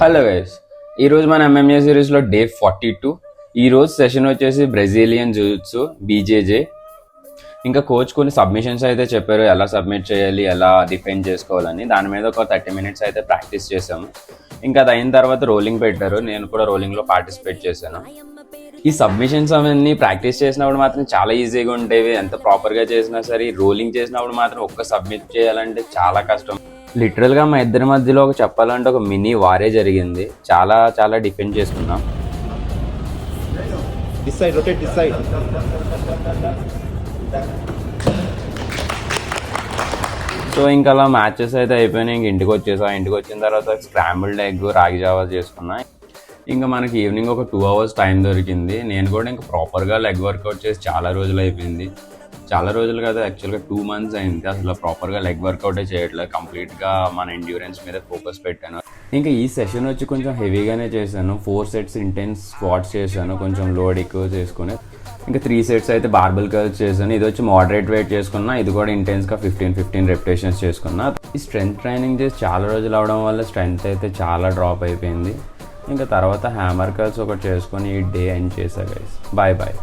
Hello guys, ఈరోజు మన MMA సిరీస్లో డే 42. ఈరోజు సెషన్ వచ్చేసి బ్రెజిలియన్ జుజుట్సు బీజేజే. ఇంకా కోచ్ కొన్ని సబ్మిషన్స్ అయితే చెప్పారు, ఎలా సబ్మిట్ చేయాలి, ఎలా డిఫెండ్ చేసుకోవాలని. దాని మీద ఒక 30 minutes అయితే ప్రాక్టీస్ చేసాము. ఇంకా అది అయిన తర్వాత రోలింగ్ పెట్టారు, నేను కూడా రోలింగ్లో పార్టిసిపేట్ చేశాను. ఈ సబ్మిషన్స్ అవన్నీ ప్రాక్టీస్ చేసినప్పుడు మాత్రం చాలా ఈజీగా ఉండేవి. ఎంత ప్రాపర్గా చేసినా సరే రోలింగ్ చేసినప్పుడు మాత్రం ఒక్క సబ్మిట్ చేయాలంటే చాలా కష్టం. లిటరల్గా మా ఇద్దరి మధ్యలో చెప్పాలంటే ఒక మినీ వారే జరిగింది. చాలా చాలా డిఫెండ్ చేసుకున్నాం. సో ఇంకా అలా మ్యాచెస్ అయితే అయిపోయినాయి. ఇంక ఇంటికి వచ్చిన తర్వాత స్క్రాంబుల్డ్ ఎగ్ రాగి జావా చేసుకున్నా. ఇంకా మనకి ఈవినింగ్ ఒక 2 hours టైం దొరికింది. నేను కూడా ఇంకా ప్రాపర్గా లెగ్ వర్కౌట్ చేసి చాలా రోజులు అయిపోయింది. చాలా రోజులు కదా, యాక్చువల్గా 2 months అయింది. అసలు ప్రాపర్గా లెగ్ వర్కౌటే చేయట్లేదు. కంప్లీట్గా మన ఎండ్యూరెన్స్ మీద ఫోకస్ పెట్టాను. ఇంకా ఈ సెషన్ వచ్చి కొంచెం హెవీగానే చేశాను. 4 sets ఇంటెన్స్ స్క్వాట్స్ చేశాను, కొంచెం లోడ్ ఎక్కువ చేసుకుని. ఇంకా 3 sets అయితే బార్బెల్ కర్ల్స్ చేశాను. ఇది వచ్చి మోడరేట్ వెయిట్ చేసుకున్నా. ఇది కూడా ఇంటెన్స్గా 15 repetitions చేసుకున్నా. ఈ స్ట్రెంత్ ట్రైనింగ్ చేసి చాలా రోజులు అవడం వల్ల స్ట్రెంత్ అయితే చాలా డ్రాప్ అయిపోయింది. ఇంకా తర్వాత హ్యామర్ కర్ల్స్ ఒకటి చేసుకొని ఈ డే ఎండ్ చేశా గైస్. Bye bye.